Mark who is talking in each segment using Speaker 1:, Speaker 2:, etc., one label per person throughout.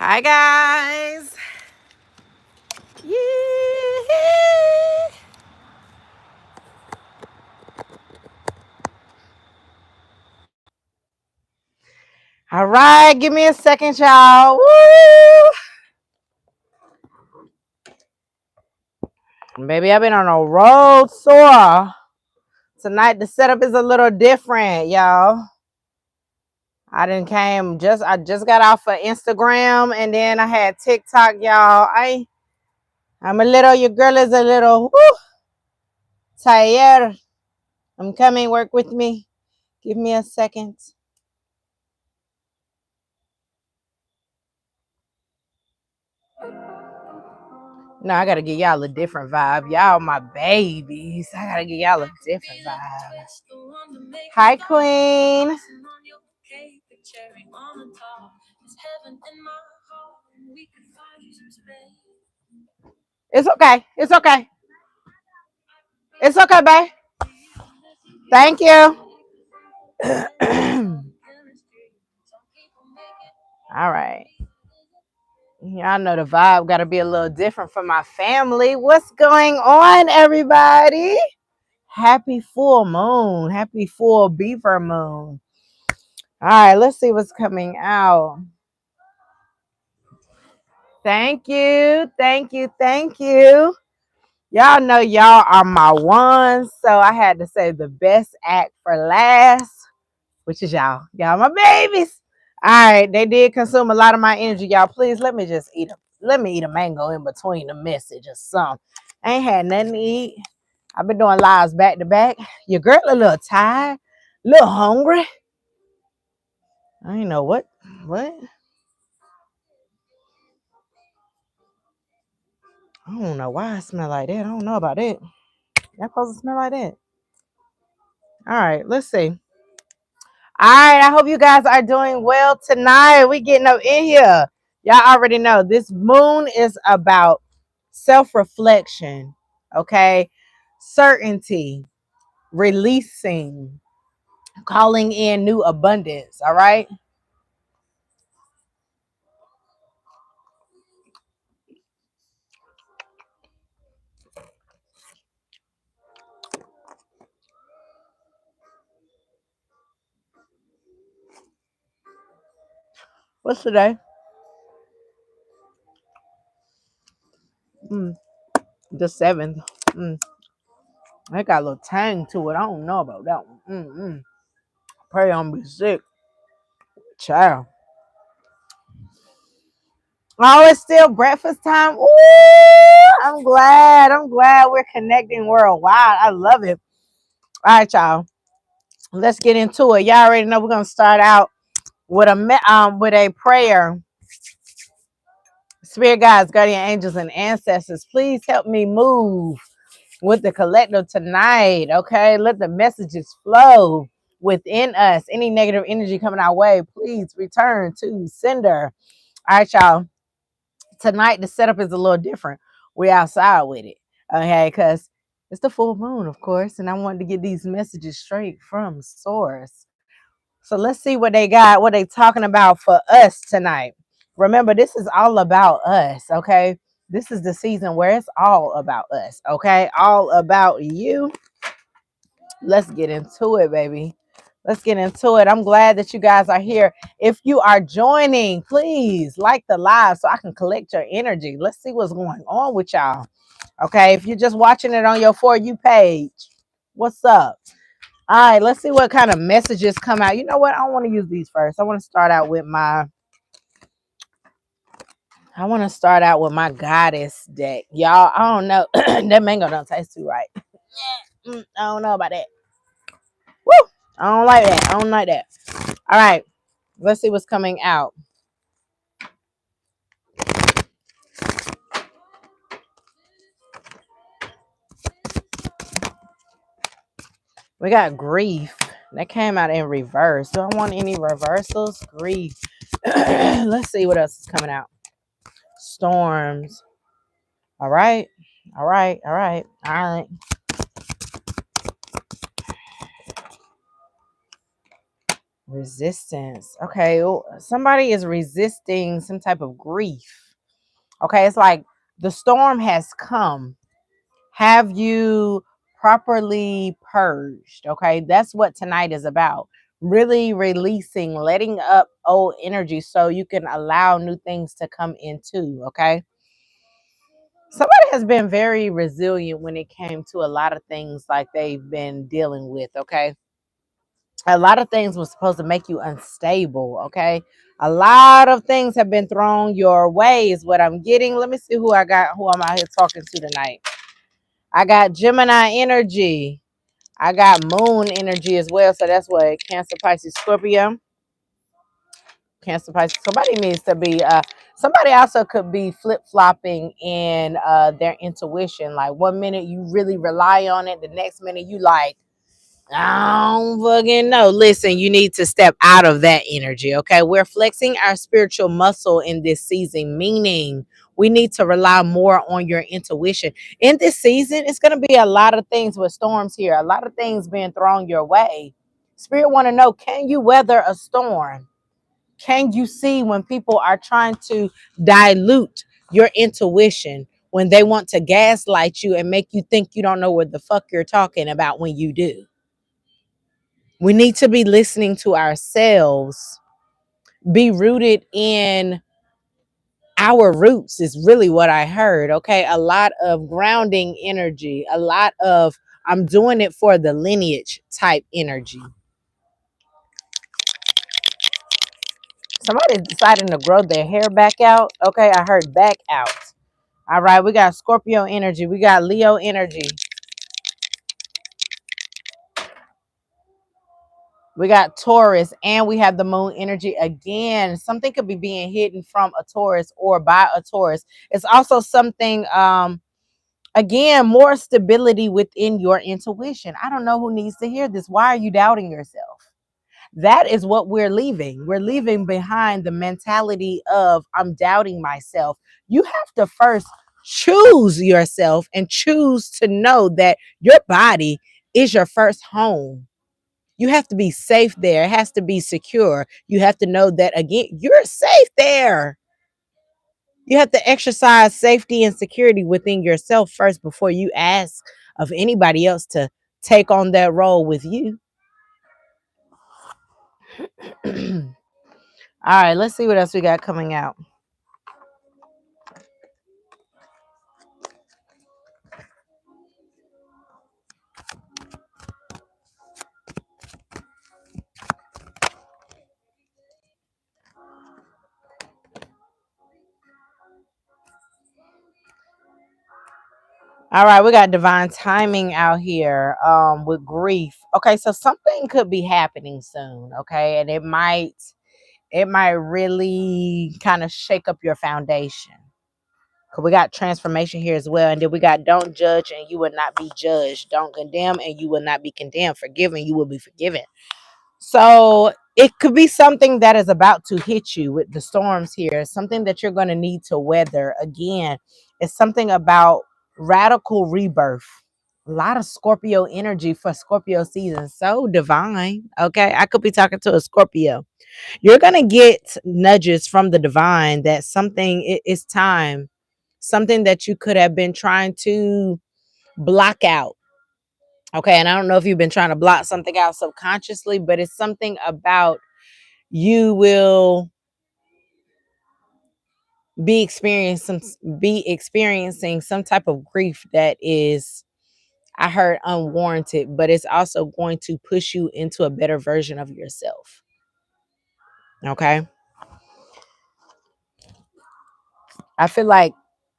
Speaker 1: Hi guys. Yeah. All right, give me a second, y'all. Woo! Baby, I've been on a road tour. Tonight the setup is a little different, y'all. I just got off of Instagram and then I had TikTok, y'all. Your girl is a little tired. I'm coming, work with me. Give me a second. No, I gotta give y'all a different vibe. Y'all my babies. I gotta give y'all a different vibe. Hi, Queen. It's okay. It's okay. It's okay, babe. Thank you. All right. Y'all know the vibe got to be a little different for my family. What's going on, everybody? Happy full moon. Happy full Beaver Moon. All right, let's see what's coming out. Thank you. Thank you. Thank you. Y'all know y'all are my ones, so I had to say the best act for last, which is y'all. Y'all my babies. All right, they did consume a lot of my energy, y'all. Please let me just eat a mango in between the message or something. I ain't had nothing to eat. I've been doing lives back to back. Your girl a little tired, a little hungry. I ain't know what. I don't know why I smell like that. I don't know about it. That supposed to smell like that. All right, let's see. All right, I hope you guys are doing well tonight. We getting up in here. Y'all already know this moon is about self-reflection, okay? Certainty, releasing, calling in new abundance, all right? What's today? The 7th. I got a little tang to it. I don't know about that one. Pray I'm be sick. Child. Oh, it's still breakfast time. Ooh, I'm glad. We're connecting worldwide. I love it. All right, y'all. Let's get into it. Y'all already know we're gonna start out with a prayer. Spirit guides, guardian angels, and ancestors, please help me move with the collective tonight. Okay, let the messages flow within us. Any negative energy coming our way, please return to sender. All right, y'all. Tonight the setup is a little different. We're outside with it, okay, because it's the full moon, of course, and I wanted to get these messages straight from source. So let's see what they got, what they talking about for us tonight. Remember, this is all about us, okay? This is the season where it's all about us, okay? All about you. Let's get into it, baby. Let's get into it. I'm glad that you guys are here. If you are joining, please like the live so I can collect your energy. Let's see what's going on with y'all. Okay, if you're just watching it on your For You page, what's up? All right, let's see what kind of messages come out. You know what? I want to use these first. I want to start out with my goddess deck. Y'all, I don't know. That mango don't taste too right. I don't know about that. Woo! I don't like that. I don't like that. All right, let's see what's coming out. We got grief. That came out in reverse. Do I want any reversals? Grief. Let's see what else is coming out. Storms. All right. All right. All right. All right. Resistance. Okay. Somebody is resisting some type of grief. Okay. It's like the storm has come. Have you properly purged? Okay. That's what tonight is about. Really releasing, letting up old energy so you can allow new things to come into. Okay. Somebody has been very resilient when it came to a lot of things like they've been dealing with. Okay. A lot of things was supposed to make you unstable. Okay. A lot of things have been thrown your way, is what I'm getting. Let me see who I got, who I'm out here talking to tonight. I got Gemini energy. I got moon energy as well. So that's what Cancer, Pisces, Scorpio. Cancer, Pisces. Somebody needs to be, somebody also could be flip-flopping in their intuition. Like one minute you really rely on it. The next minute you like, I don't fucking know. Listen, you need to step out of that energy, okay? We're flexing our spiritual muscle in this season, meaning we need to rely more on your intuition. In this season, it's going to be a lot of things with storms here, a lot of things being thrown your way. Spirit want to know, can you weather a storm? Can you see when people are trying to dilute your intuition, when they want to gaslight you and make you think you don't know what the fuck you're talking about when you do? We need to be listening to ourselves, be rooted in our roots, is really what I heard. Okay. A lot of grounding energy, a lot of I'm doing it for the lineage type energy. Somebody deciding to grow their hair back out. Okay. I heard back out. All right. We got Scorpio energy. We got Leo energy. We got Taurus, and we have the moon energy again. Something could be being hidden from a Taurus or by a Taurus. It's also something, again, more stability within your intuition. I don't know who needs to hear this. Why are you doubting yourself? That is what we're leaving. We're leaving behind the mentality of I'm doubting myself. You have to first choose yourself and choose to know that your body is your first home. You have to be safe there. It has to be secure. You have to know that, again, you're safe there. You have to exercise safety and security within yourself first before you ask of anybody else to take on that role with you. All right, let's see what else we got coming out. All right, we got divine timing out here with grief. Okay, so something could be happening soon, okay? And it might really kind of shake up your foundation. We got transformation here as well. And then we got don't judge and you will not be judged. Don't condemn and you will not be condemned. Forgive and you will be forgiven. So it could be something that is about to hit you with the storms here. Something that you're going to need to weather. Again, it's something about radical rebirth. A lot of Scorpio energy for Scorpio season. So divine. Okay. I could be talking to a Scorpio. You're going to get nudges from the divine that something is time, something that you could have been trying to block out. Okay. And I don't know if you've been trying to block something out subconsciously, but it's something about you will be experiencing some type of grief that is, I heard, unwarranted, but it's also going to push you into a better version of yourself. Okay. I feel like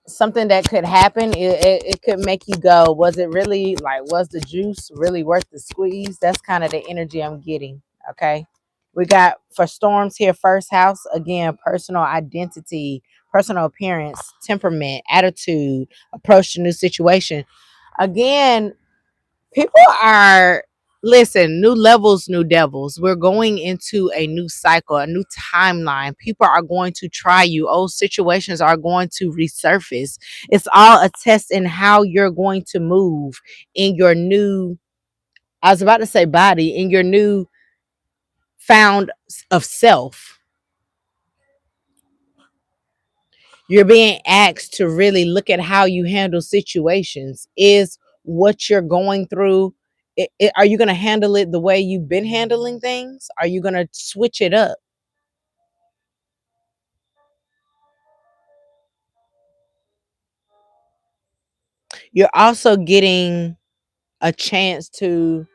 Speaker 1: something that could happen, it could make you go, was it really, like, was the juice really worth the squeeze? That's kind of the energy I'm getting. Okay. We got for storms here, first house, again, personal identity, personal appearance, temperament, attitude, approach to new situation. Again, people are, listen, new levels, new devils. We're going into a new cycle, a new timeline. People are going to try you. Old situations are going to resurface. It's all a test in how you're going to move in your new, I was about to say body, in your new found of self. You're being asked to really look at how you handle situations. Is what you're going through, are you going to handle it the way you've been handling things? Are you going to switch it up? You're also getting a chance to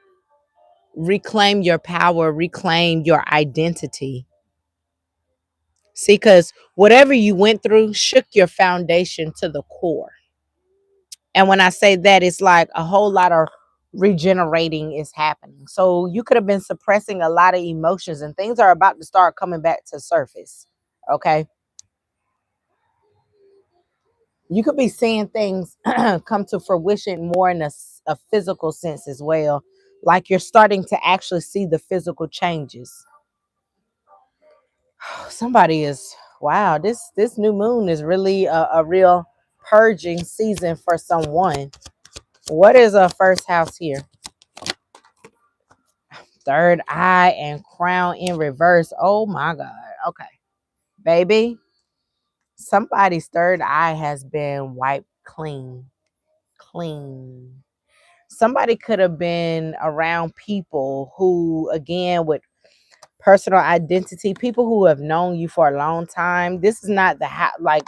Speaker 1: reclaim your power, reclaim your identity. See, because whatever you went through shook your foundation to the core. And when I say that, it's like a whole lot of regenerating is happening. So you could have been suppressing a lot of emotions, and things are about to start coming back to surface. Okay. You could be seeing things come to fruition more in a physical sense as well. Like you're starting to actually see the physical changes. Somebody is, wow, this new moon is really a real purging season for someone. What is a first house here? Third eye and crown in reverse. Oh my God. Okay. Baby, somebody's third eye has been wiped clean. Clean. Somebody could have been around people who, again, with personal identity, people who have known you for a long time. This is not the like,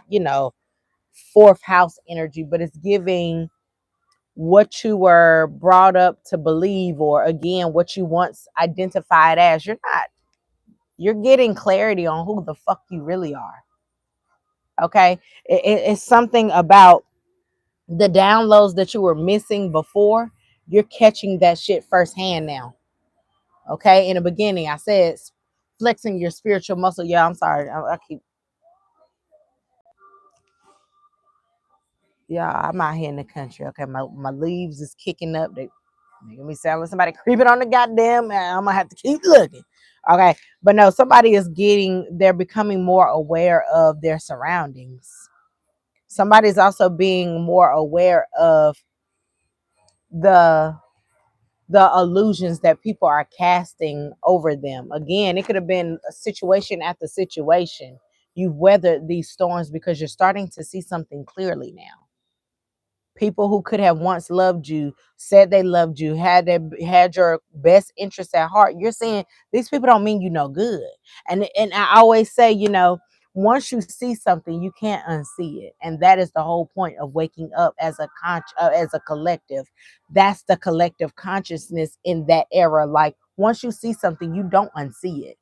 Speaker 1: fourth house energy, but it's giving what you were brought up to believe, or again, what you once identified as. You're getting clarity on who the fuck you really are. Okay. It's something about the downloads that you were missing before. You're catching that shit firsthand now. Okay. In the beginning, I said flexing your spiritual muscle. Yeah, I'm sorry. I keep, yeah, I'm out here in the country. Okay. My leaves is kicking up. They making me sound like somebody creeping on the goddamn. I'm gonna have to keep looking. Okay. But no, somebody is they're becoming more aware of their surroundings. Somebody's also being more aware of the illusions that people are casting over them. Again, it could have been a situation after situation. You've weathered these storms because you're starting to see something clearly now. People who could have once loved you, said they loved you, had your best interests at heart. You're saying these people don't mean you no good. And I always say, once you see something, you can't unsee it, and that is the whole point of waking up as as a collective. That's the collective consciousness in that era. Like once you see something, you don't unsee it.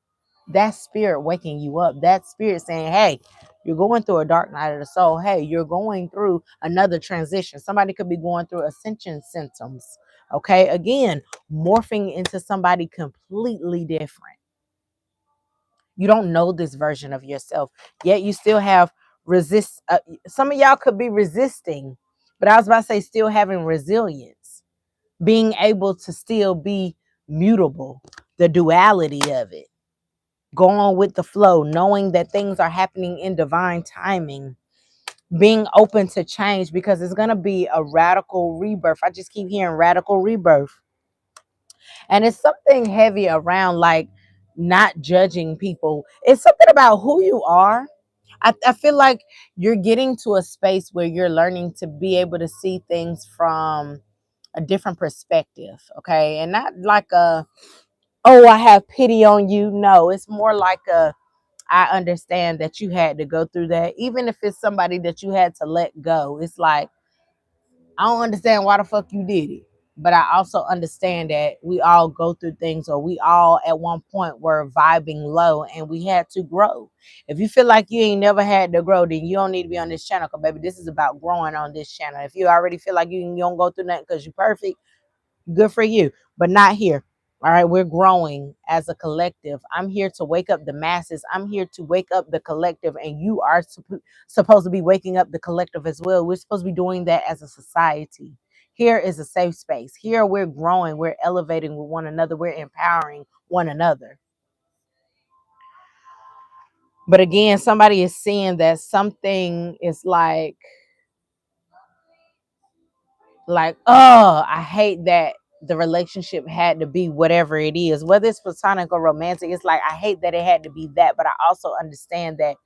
Speaker 1: That spirit waking you up, that spirit saying, hey, you're going through a dark night of the soul. Hey, you're going through another transition. Somebody could be going through ascension symptoms. Okay. Again, morphing into somebody completely different. You don't know this version of yourself, yet you still have some of y'all could be resisting, but I was about to say still having resilience, being able to still be mutable, the duality of it, going with the flow, knowing that things are happening in divine timing, being open to change because it's going to be a radical rebirth. I just keep hearing radical rebirth. And it's something heavy around like not judging people. It's something about who you are. I feel like you're getting to a space where you're learning to be able to see things from a different perspective. Okay. And not like oh, I have pity on you. No, it's more like I understand that you had to go through that. Even if it's somebody that you had to let go, it's like, I don't understand why the fuck you did it. But I also understand that we all go through things, or we all at one point were vibing low and we had to grow. If you feel like you ain't never had to grow, then you don't need to be on this channel. Because baby, this is about growing on this channel. If you already feel like you don't go through nothing because you're perfect, good for you, but not here. All right, we're growing as a collective. I'm here to wake up the masses. I'm here to wake up the collective, and you are supposed to be waking up the collective as well. We're supposed to be doing that as a society. Here is a safe space. Here we're growing, we're elevating with one another, we're empowering one another. But again, somebody is seeing that something is like, oh, I hate that the relationship had to be whatever it is, whether it's platonic or romantic. It's like, I hate that it had to be that, but I also understand that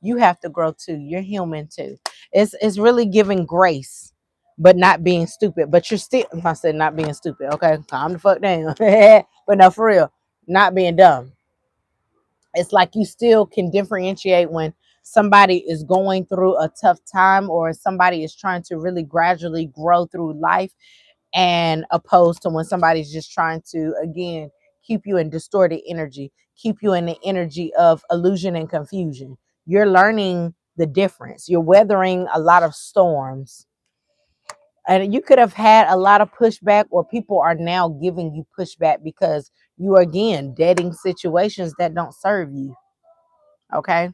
Speaker 1: you have to grow too. You're human too. It's really giving grace, but not being stupid. But you're still, if I said not being stupid, okay, calm the fuck down. But no, for real, not being dumb. It's like you still can differentiate when somebody is going through a tough time, or somebody is trying to really gradually grow through life, and opposed to when somebody's just trying to, again, keep you in distorted energy, keep you in the energy of illusion and confusion. You're learning the difference. You're weathering a lot of storms. And you could have had a lot of pushback, or people are now giving you pushback because you are, again, dating situations that don't serve you. Okay.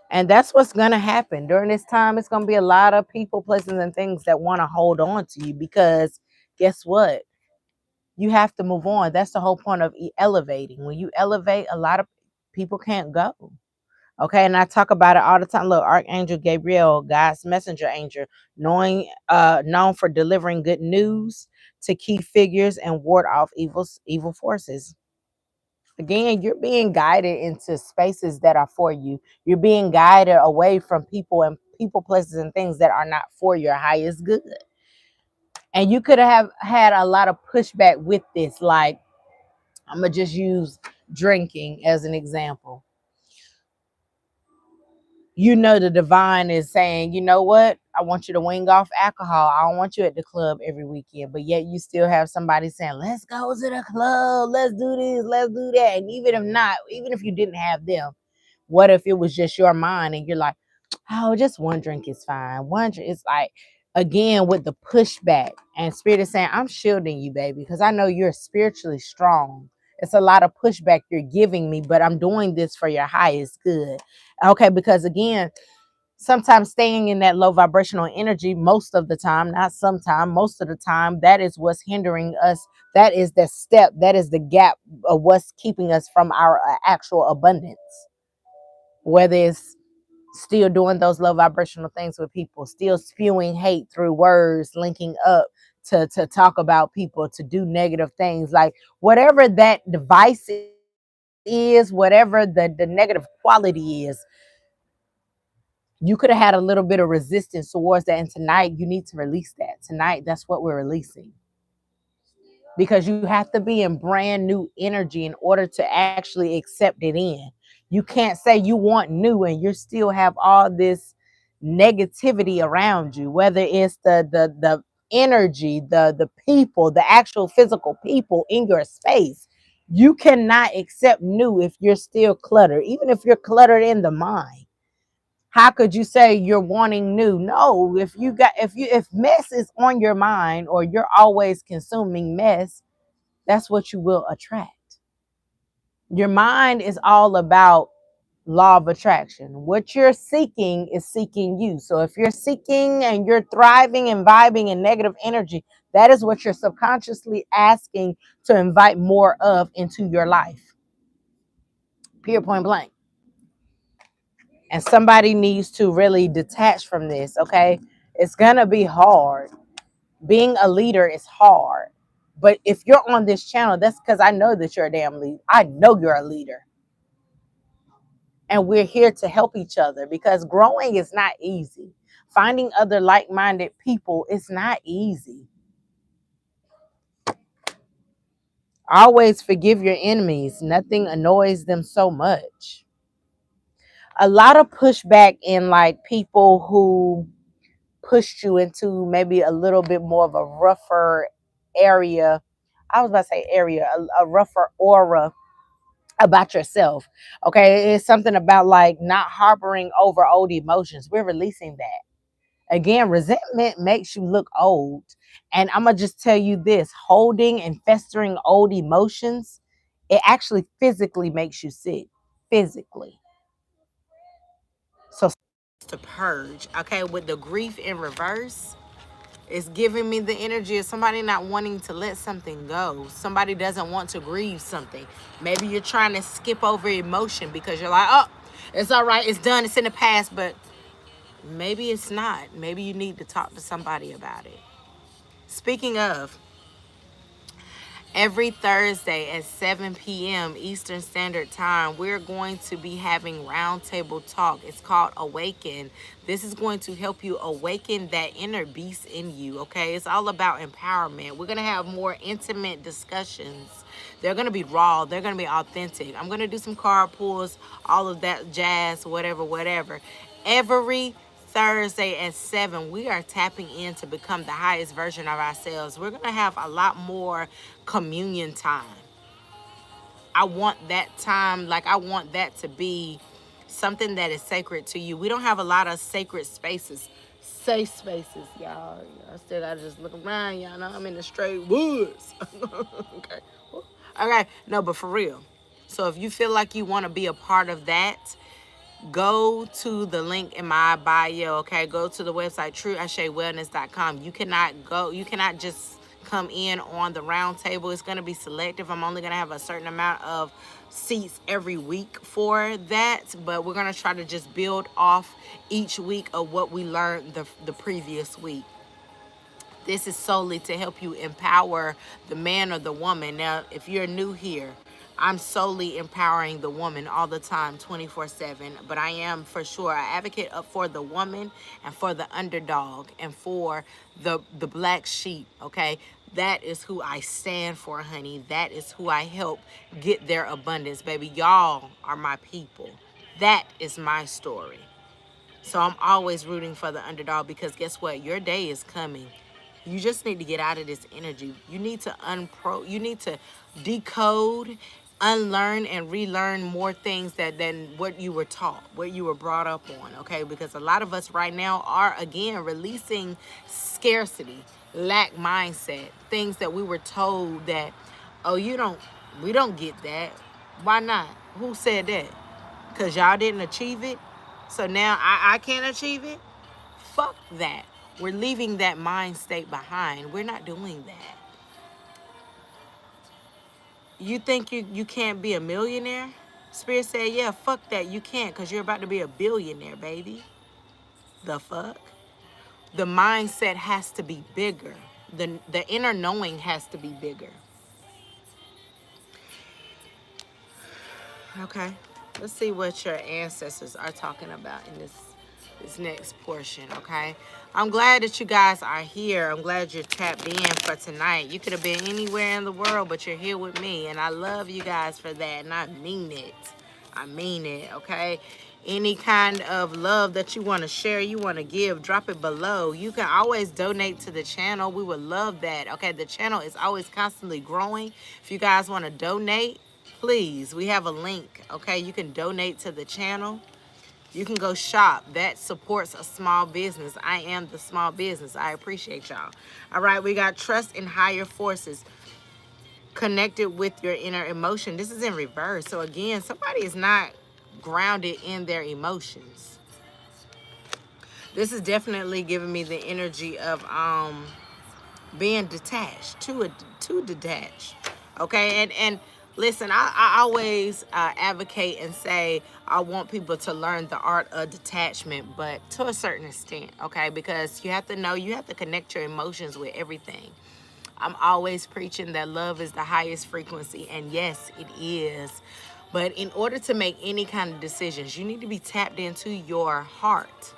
Speaker 1: And that's what's going to happen during this time. It's going to be a lot of people, places, and things that want to hold on to you, because guess what? You have to move on. That's the whole point of elevating. When you elevate, a lot of people can't go. Okay. And I talk about it all the time. Look, Archangel Gabriel, God's messenger angel, known for delivering good news to key figures and ward off evil forces. Again, you're being guided into spaces that are for you. You're being guided away from people and people, places, and things that are not for your highest good. And you could have had a lot of pushback with this. Like, I'm going to just use drinking as an example. You know, the divine is saying, you know what? I want you to wing off alcohol. I don't want you at the club every weekend. But yet you still have somebody saying, let's go to the club. Let's do this. Let's do that. And even if not, even if you didn't have them, what if it was just your mind and you're like, oh, just one drink is fine. One drink. It's like, again, with the pushback, and Spirit is saying, I'm shielding you, baby, because I know you're spiritually strong. It's a lot of pushback you're giving me, but I'm doing this for your highest good. Okay, because again, sometimes staying in that low vibrational energy, most of the time, not sometime, most of the time, that is what's hindering us. That is the step, that is the gap of what's keeping us from our actual abundance. Whether it's still doing those low vibrational things with people, still spewing hate through words, linking up to talk about people, to do negative things, like whatever that device is, whatever the negative quality is, you could have had a little bit of resistance towards that. And tonight, you need to release that. Tonight, that's what we're releasing. Because you have to be in brand new energy in order to actually accept it in. You can't say you want new and you still have all this negativity around you, whether it's the energy, the people, the actual physical people in your space. You cannot accept new if you're still cluttered, even if you're cluttered in the mind. How could you say you're wanting new? No, if mess is on your mind, or you're always consuming mess, that's what you will attract. Your mind is all about law of attraction. What you're seeking is seeking you. So if you're seeking and you're thriving and vibing in negative energy, that is what you're subconsciously asking to invite more of into your life. Pure point blank. And somebody needs to really detach from this, okay? It's gonna be hard. Being a leader is hard. But if you're on this channel, that's because I know that you're a damn leader. I know you're a leader. And we're here to help each other, because growing is not easy. Finding other like-minded people is not easy. Always forgive your enemies. Nothing annoys them so much. A lot of pushback in, like, people who pushed you into maybe a little bit more of a rougher area. I was about to say area, a rougher aura about yourself. Okay. It's something about, like, not harboring over old emotions. We're releasing that. Again, resentment makes you look old. And I'm going to just tell you this: holding and festering old emotions, it actually physically makes you sick. Physically. So to purge, okay, with the grief in reverse, it's giving me the energy of somebody not wanting to let something go. Somebody doesn't want to grieve something. Maybe you're trying to skip over emotion because you're like, oh, it's all right, it's done, it's in the past. But maybe it's not. Maybe you need to talk to somebody about it. Speaking of, every Thursday at 7 p.m. Eastern Standard Time, we're going to be having roundtable talk. It's called Awaken. This is going to help you awaken that inner beast in you, okay? It's all about empowerment. We're going to have more intimate discussions. They're going to be raw. They're going to be authentic. I'm going to do some card pulls, all of that jazz, whatever, whatever. Every Thursday at 7, we are tapping in to become the highest version of ourselves. We're going to have a lot more communion time. I want that time, like I want that to be something that is sacred to you. We don't have a lot of sacred spaces, safe spaces, y'all. I still got to just look around, y'all know I'm in the straight woods. Okay. Okay, no, but for real. So if you feel like you want to be a part of that, go to the link in my bio, okay? Go to the website, trueashewellness.com. You cannot just come in on the round table. It's going to be selective. I'm only going to have a certain amount of seats every week for that, but we're going to try to just build off each week of what we learned the previous week. This is solely to help you empower the man or the woman. Now, if you're new here, I'm solely empowering the woman all the time, 24/7. But I am for sure an advocate for the woman and for the underdog and for the black sheep, okay? That is who I stand for, honey. That is who I help get their abundance, baby. Y'all are my people. That is my story. So I'm always rooting for the underdog because guess what? Your day is coming. You just need to get out of this energy. You need to you need to decode, unlearn, and relearn more things than what you were taught, what you were brought up on, okay? Because a lot of us right now are, again, releasing scarcity, lack mindset, things that we were told that, oh, we don't get that. Why not? Who said that? Because y'all didn't achieve it? So now I can't achieve it? Fuck that. We're leaving that mind state behind. We're not doing that. You think you can't be a millionaire? Spirit said, yeah, fuck that. You can't because you're about to be a billionaire, baby. The fuck? The mindset has to be bigger. The inner knowing has to be bigger. Okay. Let's see what your ancestors are talking about in this next portion, okay? I'm glad that you guys are here. I'm glad you're tapped in for tonight. You could have been anywhere in the world, but you're here with me, and I love you guys for that, and I mean it. I mean it, okay? Any kind of love that you want to share, you want to give, drop it below. You can always donate to the channel. We would love that, okay? The channel is always constantly growing. If you guys want to donate, please, we have a link, okay? You can donate to the channel. You can go shop. That supports a small business. I am the small business. I appreciate y'all. All right, we got trust in higher forces. Connected with your inner emotion. This is in reverse. So again, somebody is not grounded in their emotions. This is definitely giving me the energy of being detached, too detached. Okay, and listen, I always advocate and say I want people to learn the art of detachment, but to a certain extent, okay? Because you have to know, you have to connect your emotions with everything. I'm always preaching that love is the highest frequency, and yes, it is. But in order to make any kind of decisions, you need to be tapped into your heart,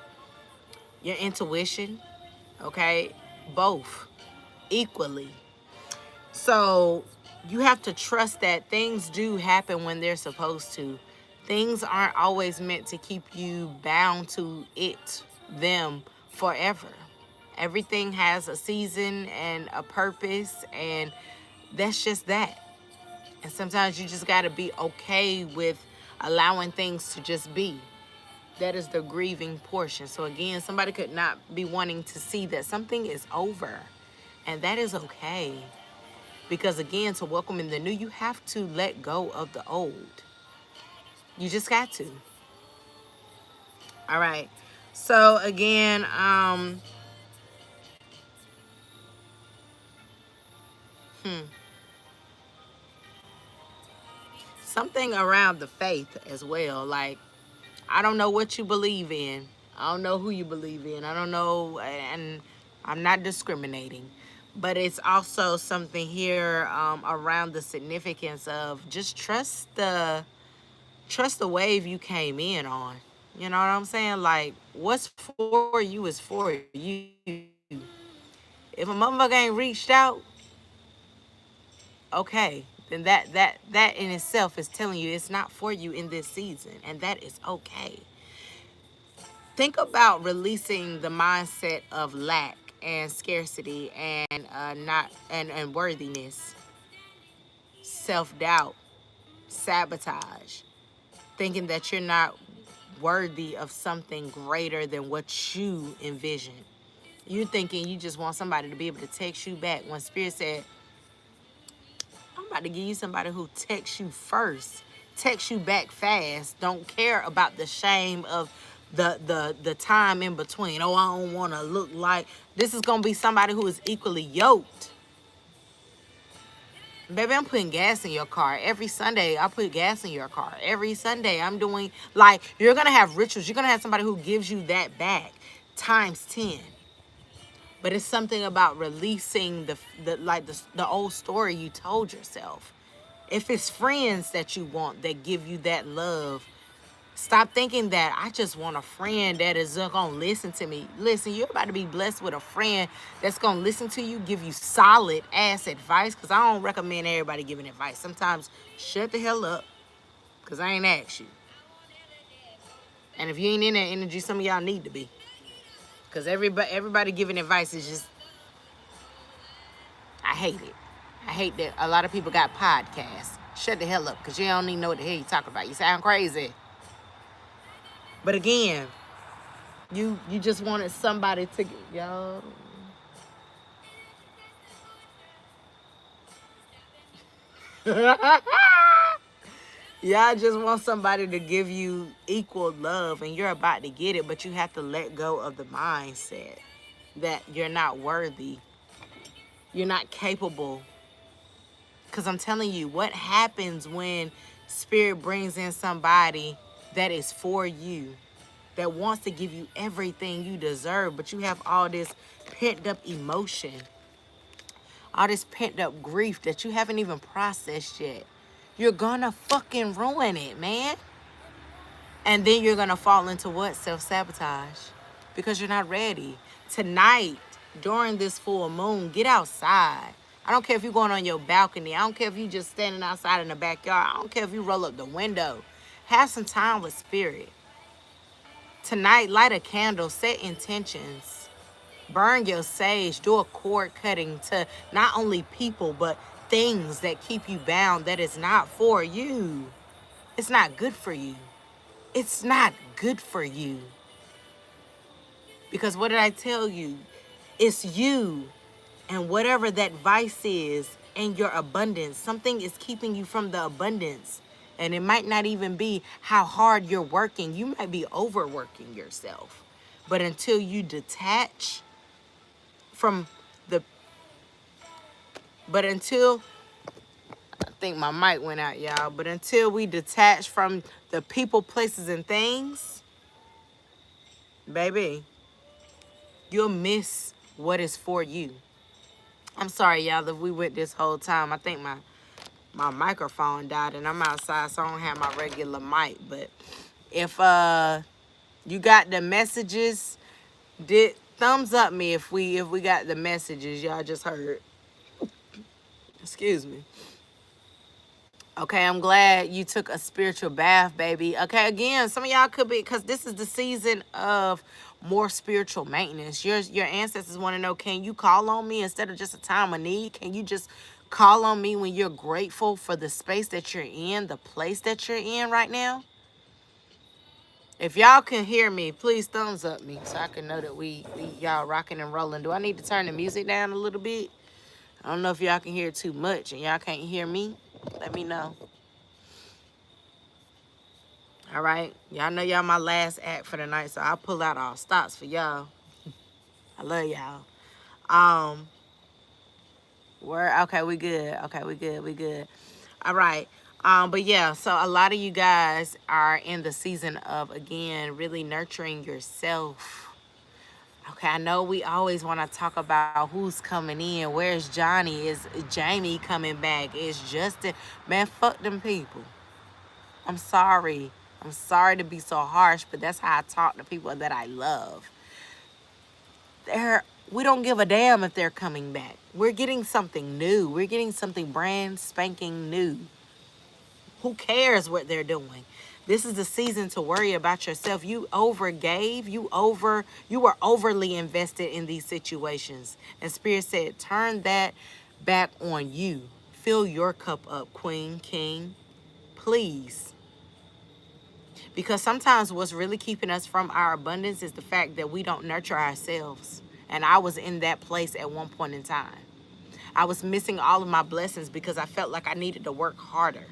Speaker 1: your intuition, okay? Both equally. So you have to trust that things do happen when they're supposed to. Things aren't always meant to keep you bound to them forever. Everything has a season and a purpose, and that's just that. And sometimes you just got to be okay with allowing things to just be. That is the grieving portion. So again, somebody could not be wanting to see that something is over, and that is okay. Because again, to welcome in the new, you have to let go of the old. You just got to. All right. So again, something around the faith as well. Like, I don't know what you believe in. I don't know who you believe in. I don't know, and I'm not discriminating. But it's also something here around the significance of just trust the wave you came in on. You know what I'm saying? Like, what's for you is for you. If a motherfucker ain't reached out, okay, then that in itself is telling you it's not for you in this season, and that is okay. Think about releasing the mindset of lack and scarcity and not and worthiness, self-doubt, sabotage, thinking that you're not worthy of something greater than what you envision. You thinking you just want somebody to be able to text you back when Spirit said, I'm about to give you somebody who texts you first, texts you back fast, don't care about the shame of the time in between. Oh, I don't want to look like. This is going to be somebody who is equally yoked. Baby, I'm putting gas in your car. Every Sunday, I put gas in your car. Every Sunday, I'm doing, like, you're going to have rituals. You're going to have somebody who gives you that back times 10. But it's something about releasing the old story you told yourself. If it's friends that you want that give you that love, stop thinking that I just want a friend that is going to listen to me. Listen, you're about to be blessed with a friend that's going to listen to you, give you solid ass advice, because I don't recommend everybody giving advice. Sometimes shut the hell up, because I ain't asked you. And if you ain't in that energy, some of y'all need to be. Because everybody giving advice is just, I hate it. I hate that a lot of people got podcasts. Shut the hell up, because you don't even know what the hell you talking about. You sound crazy. But again, you just wanted somebody to, y'all. Y'all just want somebody to give you equal love, and you're about to get it, but you have to let go of the mindset that you're not worthy. You're not capable. Because I'm telling you, what happens when Spirit brings in somebody that is for you, that wants to give you everything you deserve, but you have all this pent up emotion, all this pent up grief that you haven't even processed yet. You're gonna fucking ruin it, man. And then you're gonna fall into what? Self-sabotage. Because you're not ready. Tonight, during this full moon, get outside. I don't care if you're going on your balcony. I don't care if you're just standing outside in the backyard. I don't care if you roll up the window. Have some time with Spirit. Tonight, light a candle, set intentions. Burn your sage, do a cord cutting to not only people, but things that keep you bound that is not for you. It's not good for you. It's not good for you. Because what did I tell you? It's you and whatever that vice is and your abundance. Something is keeping you from the abundance. And it might not even be how hard you're working. You might be overworking yourself. But until you detach from the, but until, I think my mic went out, y'all. But until we detach from the people, places, and things, baby, you'll miss what is for you. I'm sorry, y'all, that we went this whole time. I think my microphone died and I'm outside, so I don't have my regular mic. But if you got the messages, did thumbs up me if we got the messages y'all just heard. Excuse me. Okay, I'm glad you took a spiritual bath, baby. Okay, again, some of y'all could be, because this is the season of more spiritual maintenance. Your ancestors want to know, can you call on me instead of just a time of need? Can you just call on me when you're grateful for the space that you're in, the place that you're in right now? If y'all can hear me, please thumbs up me so I can know that we y'all rocking and rolling. Do I need to turn the music down a little bit? I don't know if y'all can hear too much and y'all can't hear me. Let me know. All right. Y'all know y'all my last act for the night, so I'll pull out all stops for y'all. I love y'all. Okay, we good. Okay, we good. All right. But yeah, so a lot of you guys are in the season of, again, really nurturing yourself. Okay, I know we always want to talk about who's coming in. Where's Johnny? Is Jamie coming back? Is Justin? Man, fuck them people. I'm sorry. I'm sorry to be so harsh, but that's how I talk to people that I love. We don't give a damn if they're coming back. We're getting something new. We're getting something brand spanking new. Who cares what they're doing? This is the season to worry about yourself. You overgave. You were overly invested in these situations. And Spirit said, turn that back on you. Fill your cup up, Queen, King. Please. Because sometimes what's really keeping us from our abundance is the fact that we don't nurture ourselves. And I was in that place at one point in time. I was missing all of my blessings because I felt like I needed to work harder.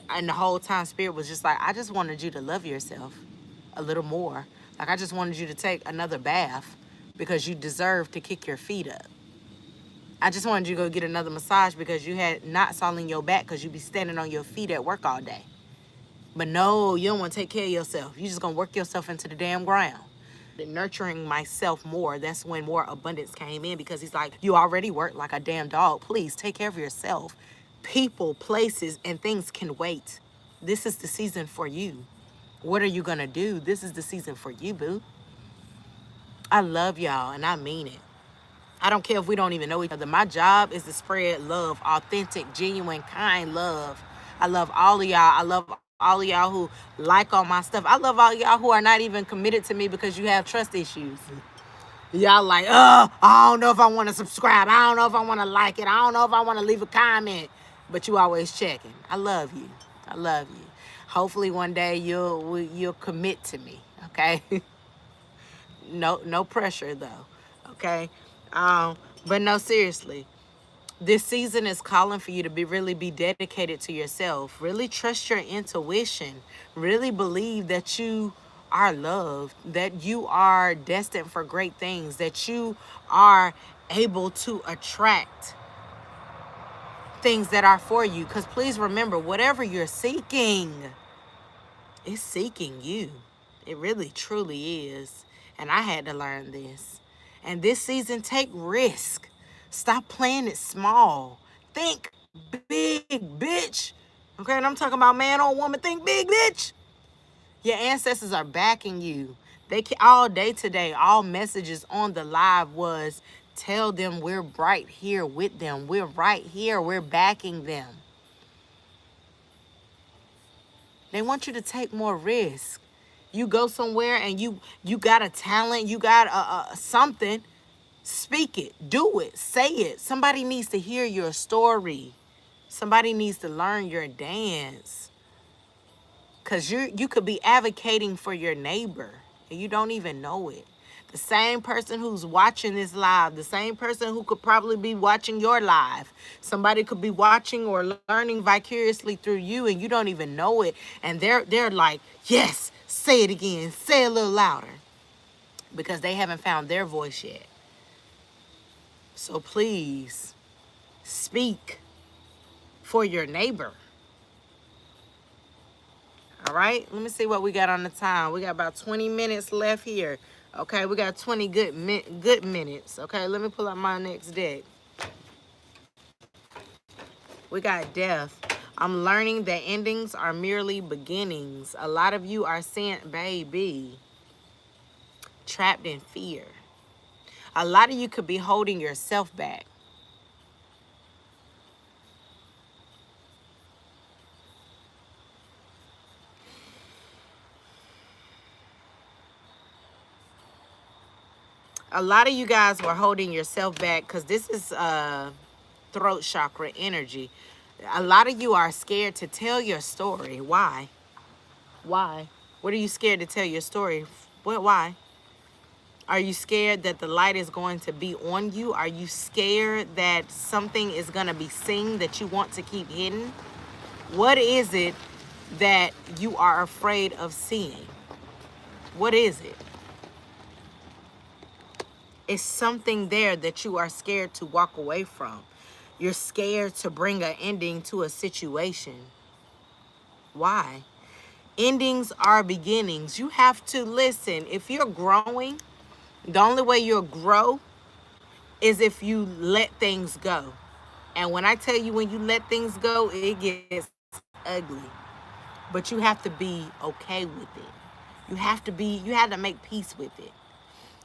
Speaker 1: And the whole time Spirit was just like, I just wanted you to love yourself a little more. Like, I just wanted you to take another bath because you deserve to kick your feet up. I just wanted you to go get another massage because you had knots all in your back because you be standing on your feet at work all day. But no, you don't want to take care of yourself. You're just going to work yourself into the damn ground. Nurturing myself more, that's when more abundance came in, because he's like, you already work like a damn dog. Please take care of yourself. People, places, and things can wait. This is the season for you. What are you going to do? This is the season for you, boo. I love y'all, and I mean it. I don't care if we don't even know each other. My job is to spread love, authentic, genuine, kind love. I love all of y'all. I love all of y'all who like all my stuff. I love all y'all who are not even committed to me because you have trust issues. Y'all like, I don't know if I want to subscribe. I don't know if I want to like it. I don't know if I want to leave a comment. But you always checking. I love you. I love you. Hopefully one day you'll commit to me. Okay. No pressure though. Okay. But no, seriously. This season is calling for you to really be dedicated to yourself. Really trust your intuition. Really believe that you are loved, that you are destined for great things, that you are able to attract things that are for you. Because please remember, whatever you're seeking is seeking you. It really, truly is. And I had to learn this. And this season, take risk. Stop playing it small. Think big, bitch. Okay, and I'm talking about man or woman. Think big, bitch. Your ancestors are backing you. They can, all day today, all messages on the live was, tell them we're right here with them. We're right here. We're backing them. They want you to take more risk. You go somewhere and you got a talent, you got something. Speak it, do it, say it. Somebody needs to hear your story. Somebody needs to learn your dance. Because you could be advocating for your neighbor and you don't even know it. The same person who's watching this live, the same person who could probably be watching your live. Somebody could be watching or learning vicariously through you and you don't even know it. And they're like, yes, say it again, say it a little louder. Because they haven't found their voice yet. So please speak for your neighbor. All right, let me see what we got on the time. We got about 20 minutes left here. Okay, we got 20 good minutes. Okay, let me pull out my next deck. We got death. I'm learning that endings are merely beginnings. A lot of you are sent, baby, trapped in fear. A lot of you could be holding yourself back. A lot of you guys were holding yourself back because this is throat chakra energy. A lot of you are scared to tell your story. Why? Why? What are you scared to tell your story? Why? Are you scared that the light is going to be on you? Are you scared that something is going to be seen that you want to keep hidden? What is it that you are afraid of seeing? What is it? It's something there that you are scared to walk away from. You're scared to bring an ending to a situation. Why? Endings are beginnings. You have to listen. If you're growing, the only way you'll grow is if you let things go. And when I tell you, when you let things go, it gets ugly. But you have to be okay with it. You have to make peace with it.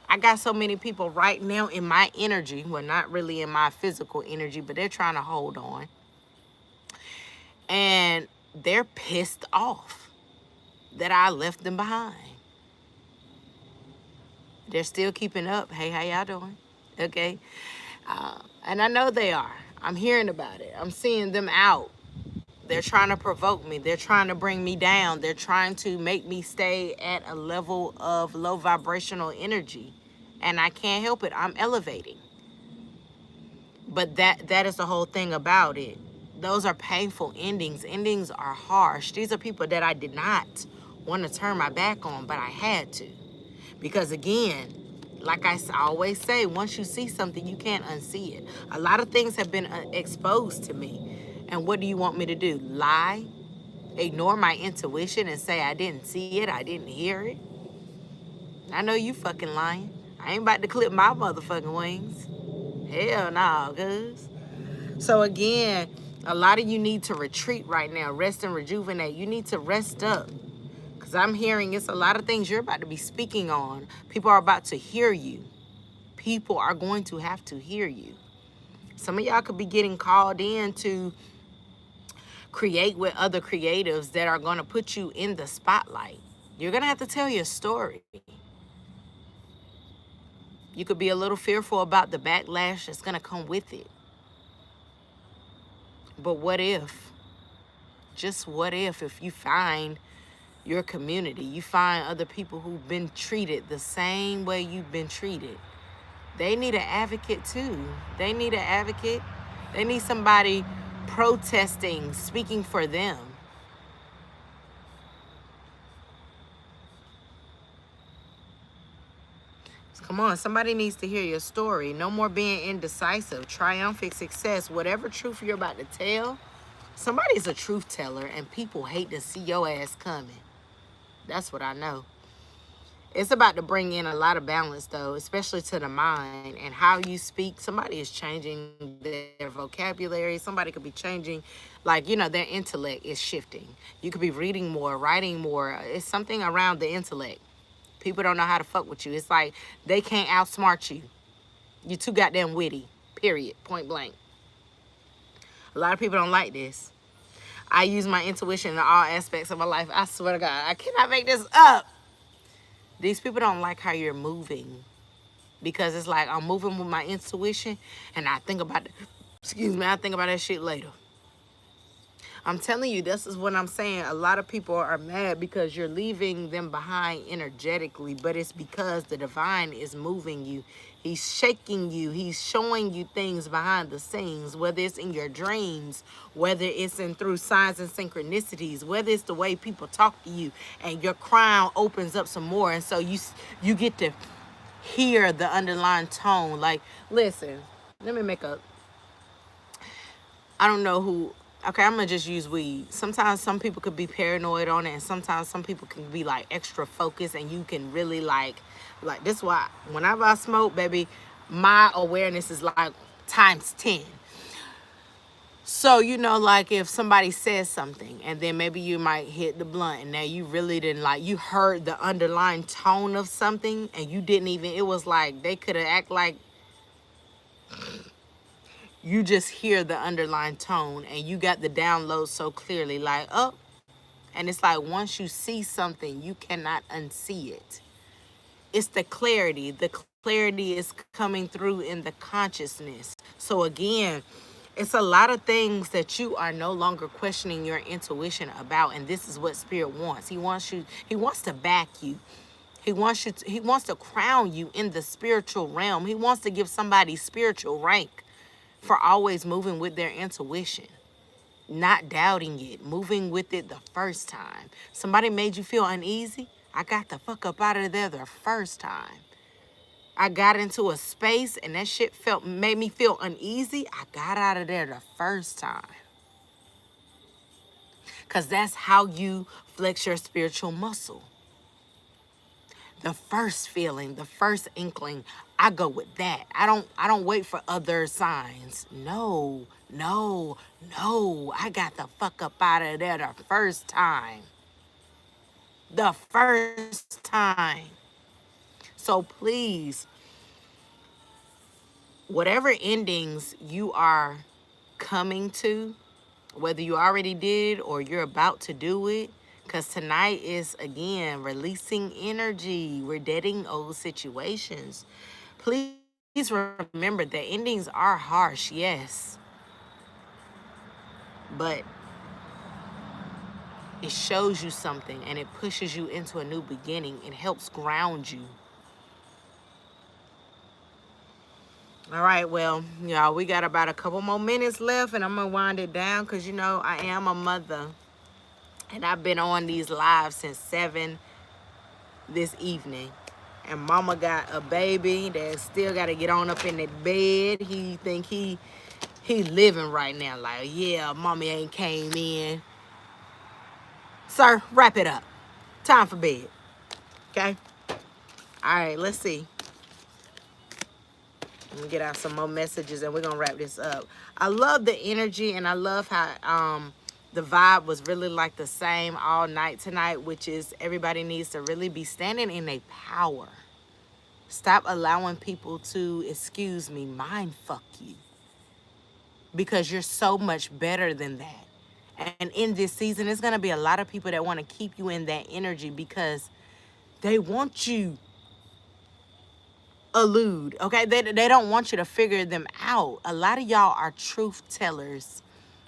Speaker 1: I got so many people right now in my energy, well, not really in my physical energy, but they're trying to hold on. And they're pissed off that I left them behind. They're still keeping up. Hey, how y'all doing? Okay. And I know they are. I'm hearing about it. I'm seeing them out. They're trying to provoke me. They're trying to bring me down. They're trying to make me stay at a level of low vibrational energy. And I can't help it. I'm elevating. But that is the whole thing about it. Those are painful endings. Endings are harsh. These are people that I did not want to turn my back on, but I had to. Because again, like I always say, once you see something, you can't unsee it. A lot of things have been exposed to me. And what do you want me to do? Lie? Ignore my intuition and say I didn't see it, I didn't hear it? I know you fucking lying. I ain't about to clip my motherfucking wings. Hell no, cuz. So again, a lot of you need to retreat right now. Rest and rejuvenate. You need to rest up. Because I'm hearing it's a lot of things you're about to be speaking on. People are about to hear you. People are going to have to hear you. Some of y'all could be getting called in to create with other creatives that are going to put you in the spotlight. You're going to have to tell your story. You could be a little fearful about the backlash that's going to come with it. But what if? Just what if you find your community, you find other people who've been treated the same way you've been treated. They need an advocate too. They need an advocate. They need somebody protesting, speaking for them. Come on, somebody needs to hear your story. No more being indecisive, triumphant success. Whatever truth you're about to tell, somebody's a truth teller and people hate to see your ass coming. That's what I know. It's about to bring in a lot of balance, though, especially to the mind and how you speak. Somebody is changing their vocabulary. Somebody could be changing, like, you know, their intellect is shifting. You could be reading more, writing more. It's something around the intellect. People don't know how to fuck with you. It's like they can't outsmart you. You're too goddamn witty, period, point blank. A lot of people don't like this. I use my intuition in all aspects of my life. I swear to God, I cannot make this up. These people don't like how you're moving because it's like I'm moving with my intuition and I think about, I think about that shit later. I'm telling you, this is what I'm saying. A lot of people are mad because you're leaving them behind energetically, but it's because the divine is moving you. He's shaking you. He's showing you things behind the scenes, whether it's in your dreams, whether it's in through signs and synchronicities, whether it's the way people talk to you, and your crown opens up some more. And so you get to hear the underlying tone. Like, listen, let me make a, I don't know who, okay, I'm gonna just use weed. Sometimes some people could be paranoid on it, and sometimes some people can be like extra focused, and you can really like this is why whenever I smoke, baby, my awareness is like times 10. So, you know, like if somebody says something and then maybe you might hit the blunt and now you really didn't like, you heard the underlying tone of something and you didn't even, it was like they could have act like, you just hear the underlying tone and you got the download so clearly, like, oh, and it's like once you see something, you cannot unsee it. It's the clarity. The clarity is coming through in the consciousness. So again, it's a lot of things that you are no longer questioning your intuition about, and this is what Spirit wants. He wants to back you. He wants to crown you in the spiritual realm. He wants to give somebody spiritual rank for always moving with their intuition, not doubting it, moving with it the first time. Somebody made you feel uneasy? I got the fuck up out of there the first time. I got into a space and that shit made me feel uneasy. I got out of there the first time. Because that's how you flex your spiritual muscle. The first feeling, the first inkling, I go with that. I don't wait for other signs. No, no, no. I got the fuck up out of there the first time. The first time. So please, whatever endings you are coming to, whether you already did or you're about to do it, because tonight is, again, releasing energy. We're deading old situations. Please remember that endings are harsh, yes. But it shows you something and it pushes you into a new beginning. It helps ground you. All right, well, y'all, we got about a couple more minutes left and I'm going to wind it down because, you know, I am a mother. And I've been on these lives since 7 this evening. And mama got a baby that still got to get on up in that bed. He think he living right now. Like, yeah, mommy ain't came in. Sir, wrap it up. Time for bed. Okay? All right, let's see. Let me get out some more messages and we're going to wrap this up. I love the energy and I love how the vibe was really like the same all night tonight, which is everybody needs to really be standing in their power. Stop allowing people to, excuse me, mind fuck you. Because you're so much better than that. And in this season, there's going to be a lot of people that want to keep you in that energy because they want you ALOUD, okay? They don't want you to figure them out. A lot of y'all are truth tellers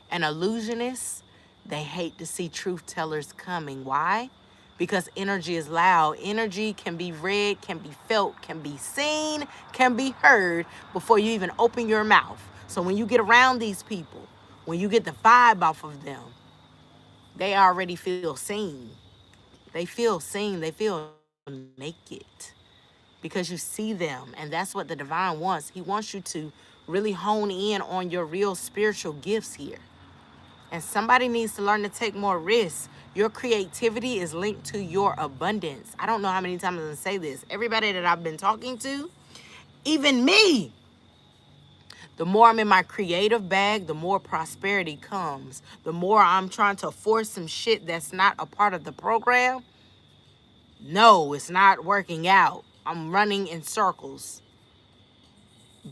Speaker 1: and illusionists. They hate to see truth tellers coming. Why? Because energy is loud. Energy can be read, can be felt, can be seen, can be heard before you even open your mouth. So when you get around these people, when you get the vibe off of them, they already feel seen. They feel seen. They feel naked because you see them. And that's what the divine wants. He wants you to really hone in on your real spiritual gifts here. And somebody needs to learn to take more risks. Your creativity is linked to your abundance. I don't know how many times I'm going to say this. Everybody that I've been talking to, even me, the more I'm in my creative bag, the more prosperity comes. The more I'm trying to force some shit that's not a part of the program. No, it's not working out. I'm running in circles.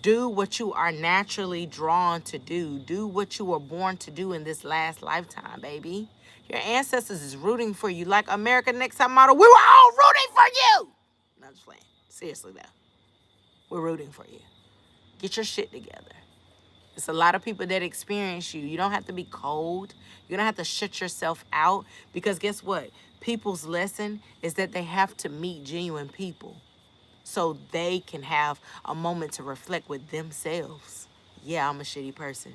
Speaker 1: Do what you are naturally drawn to do. Do what you were born to do in this last lifetime, baby. Your ancestors is rooting for you. Like America Next Top Model, we were all rooting for you. No, I'm just playing. Seriously, though. We're rooting for you. Get your shit together. It's a lot of people that experience you. You don't have to be cold. You don't have to shut yourself out. Because guess what? People's lesson is that they have to meet genuine people so they can have a moment to reflect with themselves. Yeah, I'm a shitty person.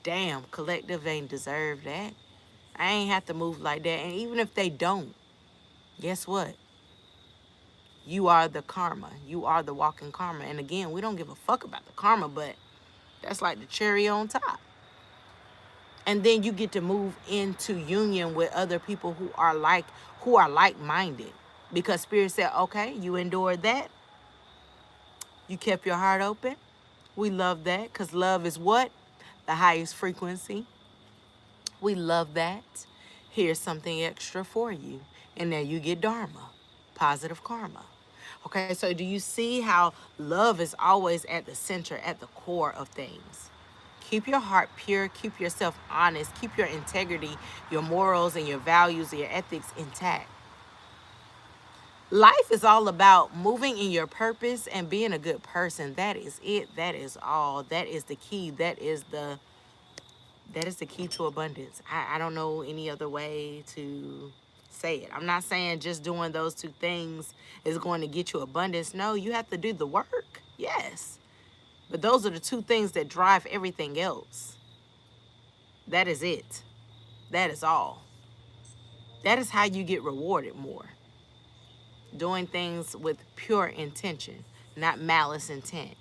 Speaker 1: Damn, collective ain't deserve that. I ain't have to move like that. And even if they don't, guess what? You are the karma. You are the walking karma. And again, we don't give a fuck about the karma, but that's like the cherry on top. And then you get to move into union with other people who are like-minded. Because Spirit said, okay, you endured that. You kept your heart open. We love that because love is what? The highest frequency. We love that. Here's something extra for you. And now you get Dharma, positive karma. Okay, so do you see how love is always at the center, at the core of things? Keep your heart pure. Keep yourself honest. Keep your integrity, your morals, and your values, and your ethics intact. Life is all about moving in your purpose and being a good person. That is it. That is all. That is the key. That is the key to abundance. I don't know any other way to say it. I'm not saying just doing those two things is going to get you abundance. No, you have to do the work. Yes. But those are the two things that drive everything else. That is it. That is all. That is how you get rewarded more. Doing things with pure intention, not malice intent.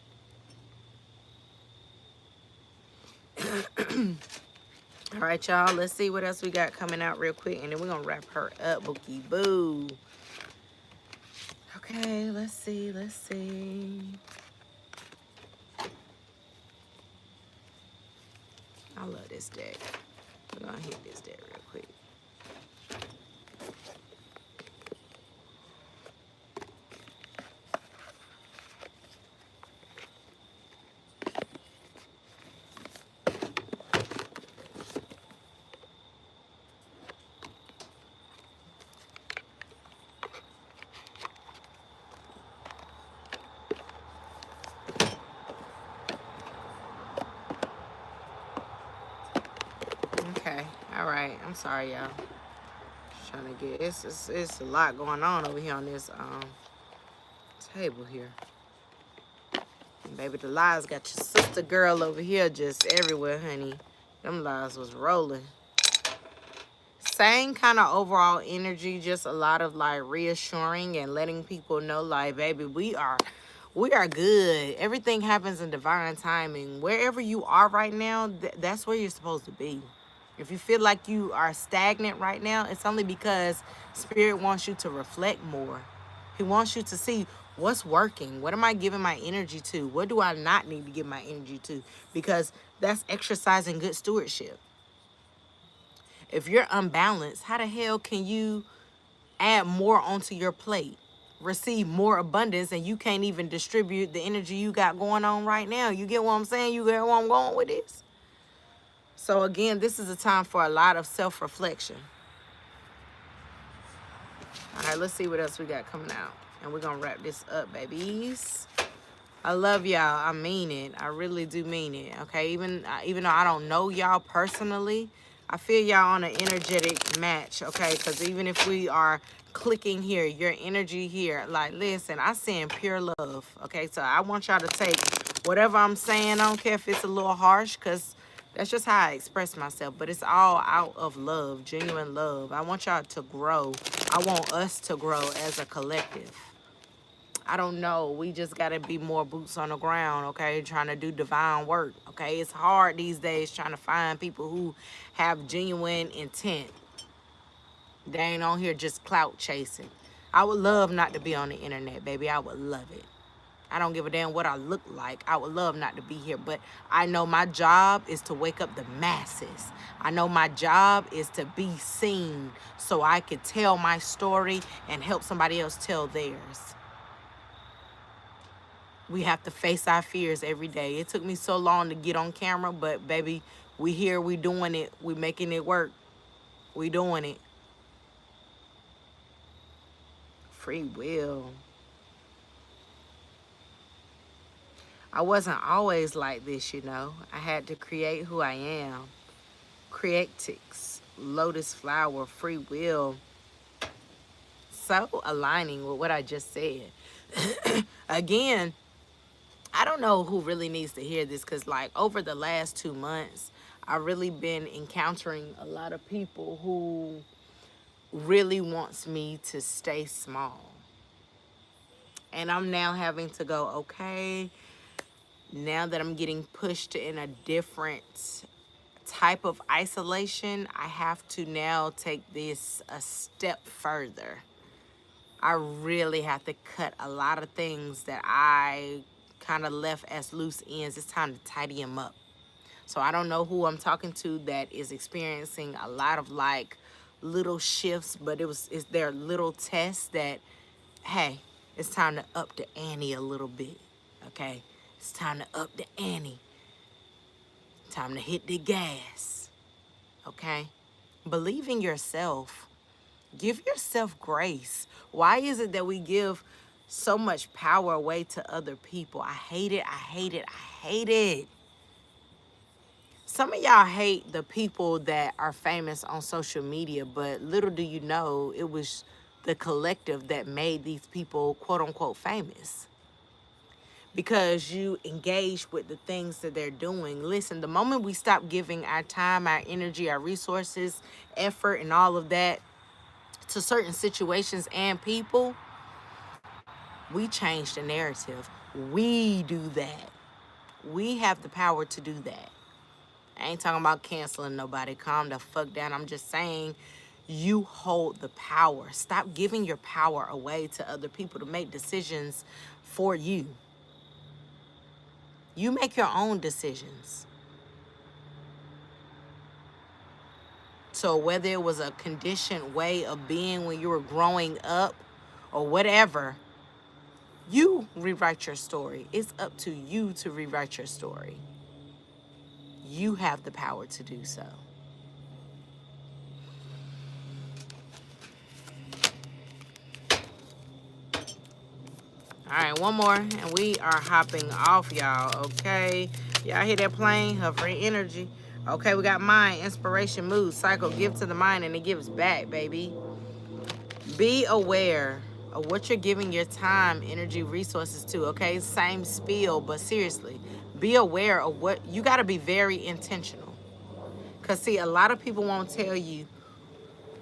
Speaker 1: All right, y'all. Let's see what else we got coming out real quick, and then we're gonna wrap her up, Bookie Boo. Okay, let's see. Let's see. I love this deck. We're gonna hit this deck real quick. Okay. All right. I'm sorry, y'all. Just trying to get it's a lot going on over here on this table here. And baby, the lies got your sister girl over here just everywhere, honey. Them lies was rolling. Same kind of overall energy, just a lot of like reassuring and letting people know, like, baby, we are good. Everything happens in divine timing. Wherever you are right now, that's where you're supposed to be. If you feel like you are stagnant right now, it's only because Spirit wants you to reflect more. He wants you to see what's working. What am I giving my energy to? What do I not need to give my energy to? Because that's exercising good stewardship. If you're unbalanced, how the hell can you add more onto your plate, receive more abundance, and you can't even distribute the energy you got going on right now? You get what I'm saying? You get where I'm going with this? So again, this is a time for a lot of self-reflection. All right, let's see what else we got coming out. And we're going to wrap this up, babies. I love y'all. I mean it. I really do mean it. Okay, even though I don't know y'all personally, I feel y'all on an energetic match. Okay, because even if we are clicking here, your energy here, like, listen, I send pure love. Okay, so I want y'all to take whatever I'm saying. I don't care if it's a little harsh, because that's just how I express myself. But it's all out of love, genuine love. I want y'all to grow. I want us to grow as a collective. I don't know. We just got to be more boots on the ground, okay? Trying to do divine work, okay? It's hard these days trying to find people who have genuine intent. They ain't on here just clout chasing. I would love not to be on the internet, baby. I would love it. I don't give a damn what I look like. I would love not to be here. But I know my job is to wake up the masses. I know my job is to be seen so I could tell my story and help somebody else tell theirs. We have to face our fears every day. It took me so long to get on camera, but baby, we here, we doing it. We making it work. We doing it. Free will. I wasn't always like this, you know. I had to create who I am. Creatix, lotus flower, free will. So aligning with what I just said. Again, I don't know who really needs to hear this, because like over the last 2 months, I've really been encountering a lot of people who really wants me to stay small. And I'm now having to go, okay, now that I'm getting pushed in a different type of isolation, I have to now take this a step further. I really have to cut a lot of things that I kind of left as loose ends. It's time to tidy them up. So I don't know who I'm talking to that is experiencing a lot of like little shifts, but it's their little tests that, hey, it's time to up the ante a little bit, okay? It's time to up the ante. Time to hit the gas, okay? Believe in yourself. Give yourself grace. Why is it that we give so much power away to other people? I hate it. I hate it. I hate it. Some of y'all hate the people that are famous on social media, but little do you know, it was the collective that made these people quote unquote famous. Because you engage with the things that they're doing. Listen, the moment we stop giving our time, our energy, our resources, effort, and all of that to certain situations and people, we change the narrative. We do that. We have the power to do that. I ain't talking about canceling nobody. Calm the fuck down. I'm just saying you hold the power. Stop giving your power away to other people to make decisions for you. You make your own decisions. So whether it was a conditioned way of being when you were growing up or whatever, you rewrite your story. It's up to you to rewrite your story. You have the power to do so. All right, one more, and we are hopping off, y'all, okay? Y'all hear that plane? Hovering energy. Okay, we got mind, inspiration, mood, cycle, give to the mind, and it gives back, baby. Be aware of what you're giving your time, energy, resources to, okay? Same spiel, but seriously, be aware of what, you got to be very intentional. Because, see, a lot of people won't tell you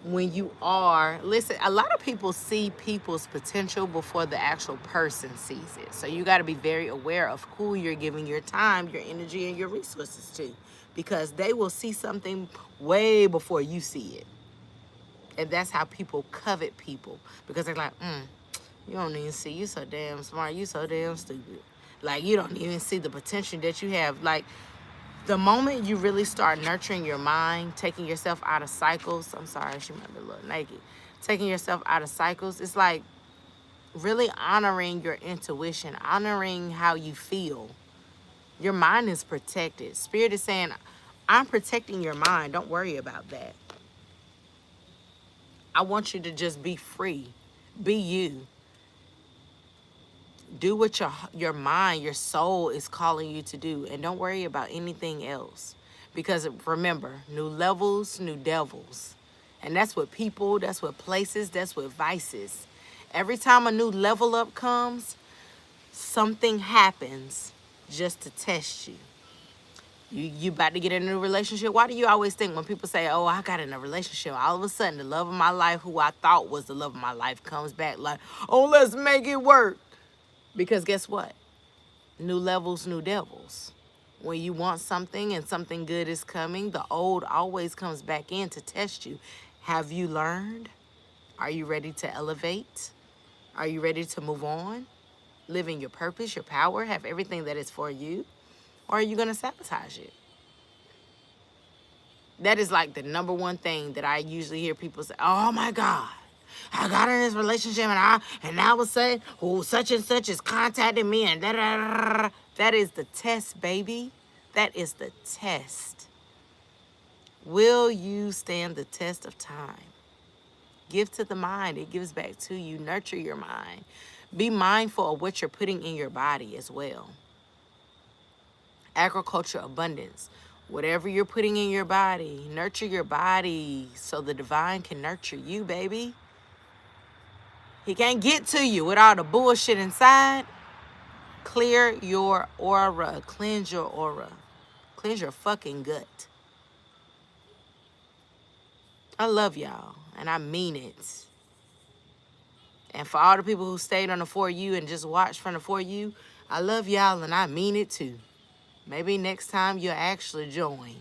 Speaker 1: when you are, listen, a lot of people see people's potential before the actual person sees it. So you got to be very aware of who you're giving your time, your energy, and your resources to, because they will see something way before you see it. And that's how people covet people, because they're like, you don't even see, you so damn smart, you so damn stupid. Like, you don't even see the potential that you have. Like, the moment you really start nurturing your mind, taking yourself out of cycles, I'm sorry, she might be a little naked, taking yourself out of cycles, it's like really honoring your intuition, honoring how you feel. Your mind is protected. Spirit is saying, I'm protecting your mind. Don't worry about that. I want you to just be free. Be you. Do what your mind, your soul is calling you to do. And don't worry about anything else. Because remember, new levels, new devils. And that's what people, that's what places, that's what vices. Every time a new level up comes, something happens just to test you. You about to get in a new relationship. Why do you always think when people say, oh, I got in a relationship, all of a sudden the love of my life, who I thought was the love of my life, comes back like, oh, let's make it work. Because guess what? New levels, new devils. When you want something and something good is coming, the old always comes back in to test you. Have you learned? Are you ready to elevate? Are you ready to move on? Live in your purpose, your power, have everything that is for you? Or are you going to sabotage it? That is like the number one thing that I usually hear people say, oh my God, I got in this relationship and now all of a sudden, oh, such and such is contacting me and da da da. That is the test, baby. That is the test. Will you stand the test of time? Give to the mind. It gives back to you. Nurture your mind. Be mindful of what you're putting in your body as well. Agriculture, abundance. Whatever you're putting in your body, nurture your body so the divine can nurture you, baby. He can't get to you with all the bullshit inside. Clear your aura. Cleanse your aura. Cleanse your fucking gut. I love y'all, and I mean it. And for all the people who stayed on the For You and just watched from the For You, I love y'all, and I mean it too. Maybe next time you'll actually join.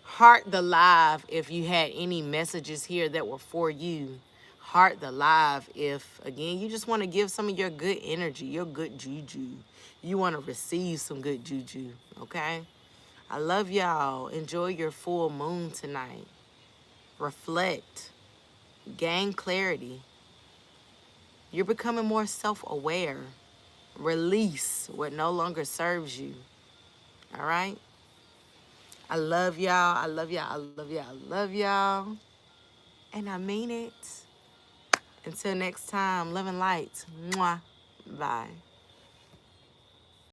Speaker 1: Heart the live if you had any messages here that were for you. Heart the live if, again, you just want to give some of your good energy, your good juju. You want to receive some good juju, okay? I love y'all. Enjoy your full moon tonight. Reflect. Gain clarity. You're becoming more self-aware. Release what no longer serves you. All right? I love y'all. I love y'all. I love y'all. I love y'all. And I mean it. Until next time, love and light. Mwah. Bye.